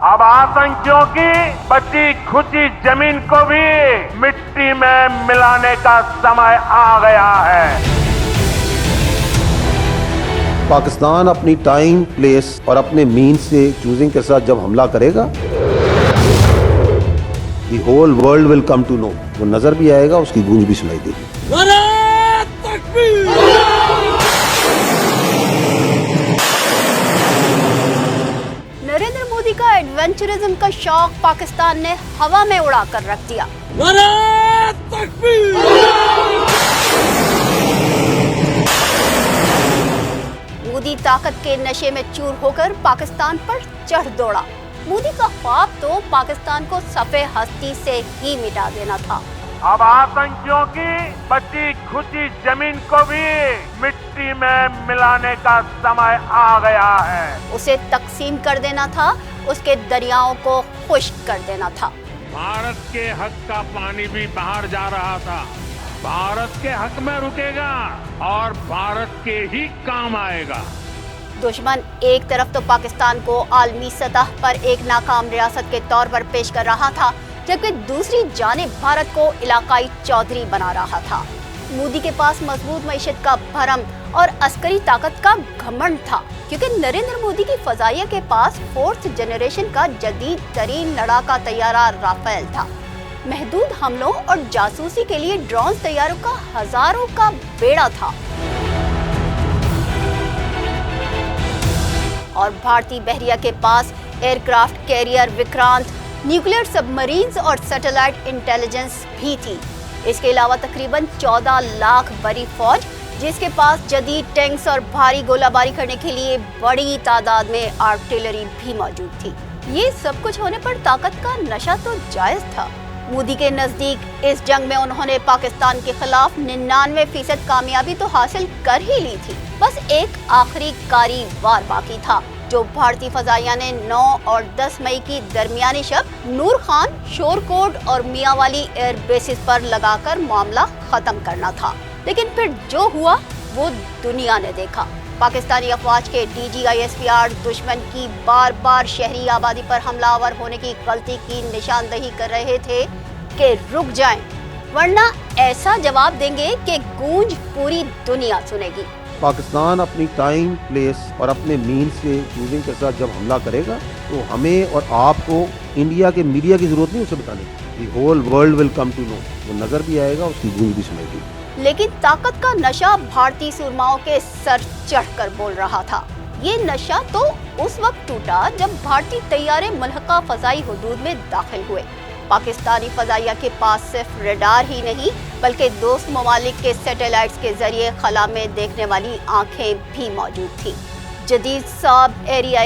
अब आतंकियों की बची खुची जमीन को भी मिट्टी में मिलाने का समय आ गया है। पाकिस्तान अपनी टाइम, प्लेस और अपने मीन से चूजिंग के साथ जब हमला करेगा, the whole world will come to know. वो नजर भी आएगा, उसकी गूंज भी सुनाई देगी। नरेंद्र मोदी का एडवेंचरिज्म का शौक पाकिस्तान ने हवा में उड़ा कर रख दिया। मोदी ताकत के नशे में चूर होकर पाकिस्तान पर चढ़ दौड़ा। मोदी का ख्वाब तो पाकिस्तान को सफे हस्ती से ही मिटा देना था। अब आतंकियों की बची खुची जमीन को भी मिट्टी में मिलाने का समय आ गया है। उसे तकसीम कर देना था, उसके दरियाओं को खुश्क कर देना था। भारत के हक का पानी भी बाहर जा रहा था, भारत के हक में रुकेगा और भारत के ही काम आएगा। दुश्मन एक तरफ तो पाकिस्तान को आलमी सतह पर एक नाकाम रियासत के तौर पर पेश कर रहा था, जबकि दूसरी जानिब भारत को इलाकाई चौधरी बना रहा था। मोदी के पास मजबूत मईशत का भरम और अस्करी ताकत का घमंड था, क्योंकि नरेंद्र मोदी की फजाइया के पास 4th जनरेशन का जदीद तरीन लड़ाका तैयारा राफेल था। महदूद हमलों और जासूसी के लिए ड्रोन तैयारों का हजारों का बेड़ा था। और भारतीय बहरिया के पास aircraft carrier Vikrant, nuclear submarines और सैटेलाइट इंटेलिजेंस भी थी। इसके अलावा तकरीबन 14 लाख बड़ी फौज, जिसके पास जदीद टैंक्स और भारी गोलाबारी करने के लिए बड़ी तादाद में आर्टिलरी भी मौजूद थी। ये सब कुछ होने पर ताकत का नशा तो जायज था। मोदी के नजदीक इस जंग में उन्होंने पाकिस्तान के खिलाफ 99% कामयाबी तो हासिल कर ही ली थी। बस एक आखिरी कारी वार बाकी था, जो भारतीय फजाइया ने 9 और 10 मई की दरमियानी शब नूर खान, शोरकोट और मियांवाली एयर बेसिस पर लगाकर मामला खत्म करना था। लेकिन फिर जो हुआ वो दुनिया ने देखा। पाकिस्तानी अफवाज के DGISPR दुश्मन की बार बार शहरी आबादी पर हमलावर होने की गलती की निशानदही कर रहे थे कि रुक जाएं, वरना ऐसा जवाब देंगे कि गूंज पूरी दुनिया सुनेगी। पाकिस्तान अपनी टाइम, प्लेस और अपने मीन से चूजिंग के साथ जब हमला करेगा, तो हमें और आपको इंडिया के मीडिया की जरूरत नहीं उसे बताने की। The whole world will come to know. वो नजर भी आएगा, उसकी गूंज भी सुनाई देगी। लेकिन ताकत का नशा भारतीय सूरमाओं के सर चढ़कर बोल रहा था। ये नशा तो उस वक्त टूटा जब भारतीय तैयारे मलहका फजाई हुदूद में दाखिल हुए। पाकिस्तानी फजाइया के पास सिर्फ रडार ही नहीं, बल्कि दोस्त ममालिक के सैटेलाइट्स के जरिए खला में देखने वाली आंखें भी मौजूद थी। जदीद सब एरिया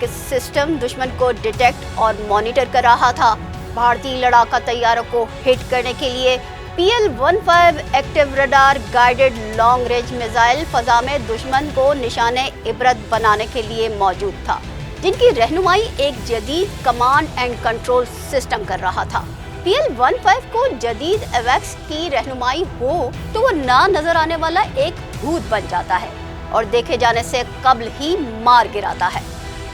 सिस्टम दुश्मन को डिटेक्ट और मॉनिटर कर रहा था। भारतीय लड़ाका तैयारों को हिट करने के लिए PL-15 active radar guided long range missile फजा में दुश्मन को निशाने इबरत बनाने के लिए मौजूद था, जिनकी रहनुमाई एक जदीद कमांड एंड कंट्रोल सिस्टम कर रहा था। PL-15 को जदीद एवैक्स की रहनुमाई हो तो वो ना नजर आने वाला एक भूत बन जाता है और देखे जाने से कब्ल ही मार गिराता है।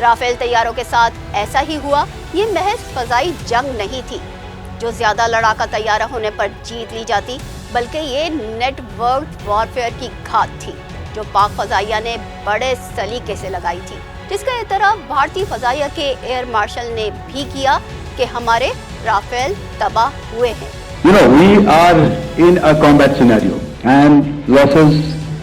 राफेल तैयारों के साथ ऐसा ही हुआ। ये महज फजाई जंग नहीं थी जो ज्यादा लड़ाका तैयारा होने पर जीत ली जाती, बल्कि ये नेटवर्क वॉरफेयर की घात थी जो पाक फजाइया ने बड़े सलीके से लगाई थी, जिसका एतराफ भारतीय फजाइया के एयर मार्शल ने भी किया कि हमारे राफेल तबाह हुए हैं। You know, we are in a combat scenario and losses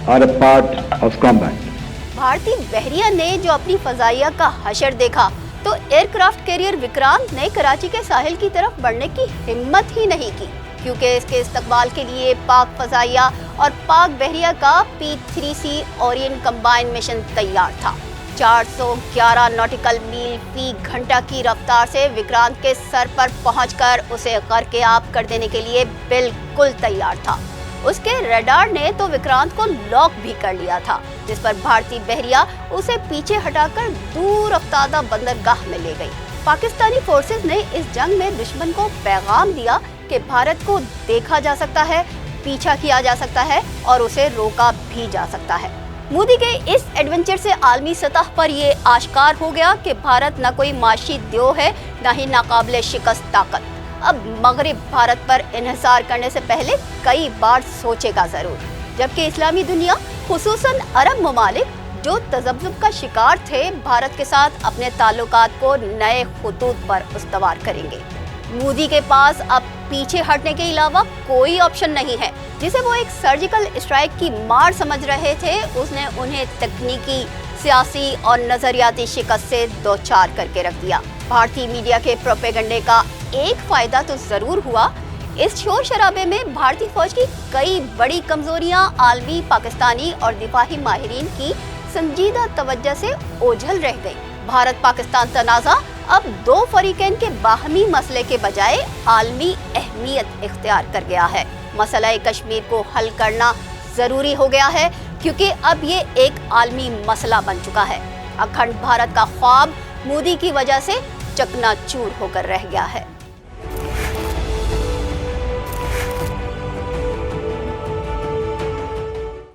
are a part of combat. भारतीय बहरिया ने जो अपनी फजाइया का हशर देखा तो एयरक्राफ्ट कैरियर विक्रांत ने कराची के साहिल की तरफ बढ़ने की हिम्मत ही नहीं की, क्योंकि इसके इस्तकबाल के लिए पाक फजाइया और पाक बहरिया का P-3C ओरियन कंबाइन मिशन तैयार था। 411 नॉटिकल मील फी घंटा की रफ्तार से विक्रांत के सर पर पहुंचकर उसे गर्क-ए-आब कर देने के लिए बिल्कुल तैयार था। उसके रडार ने तो विक्रांत को लॉक भी कर लिया था, जिस पर भारतीय बहरिया उसे पीछे हटाकर दूर अफ्तादा बंदरगाह में ले गई। पाकिस्तानी फोर्सेस ने इस जंग में दुश्मन को पैगाम दिया कि भारत को देखा जा सकता है, पीछा किया जा सकता है और उसे रोका भी जा सकता है। मोदी के इस एडवेंचर से आलमी सतह पर ये आश्कार हो गया कि भारत न कोई माशी द्यो है, न ही नाकाबिले शिकस्त ताकत। अब मगरिब भारत पर इन्हिसार करने से पहले कई बार सोचेगा जरूर, जबकि इस्लामी दुनिया खुसूसन अरब ममालिक जो तजब्जुब का शिकार थे, भारत के साथ अपने ताल्लुकात को नए खुतूत पर उस्तवार करेंगे। मोदी के पास अब पीछे हटने के अलावा कोई ऑप्शन नहीं है। जिसे वो एक सर्जिकल स्ट्राइक की मार समझ रहे थे, उसने उन्हें तकनीकी, सियासी और नजरियाती शिकस्त से दो चार करके रख दिया। भारतीय मीडिया के प्रोपेगेंडे का एक फायदा तो जरूर हुआ, इस शोर शराबे में भारतीय फौज की कई बड़ी कमजोरियां आलमी, पाकिस्तानी और दिफाही माहिरीन की संजीदा तवज्जो से ओझल रह गई। भारत पाकिस्तान तनाज़ा अब दो फरीकैन के बाहमी मसले के बजाय आलमी अहमियत इख्तियार कर गया है। मसला कश्मीर को हल करना जरूरी हो गया है, क्योंकि अब ये एक आलमी मसला बन चुका है। अखंड भारत का ख्वाब मोदी की वजह से चकनाचूर होकर रह गया है।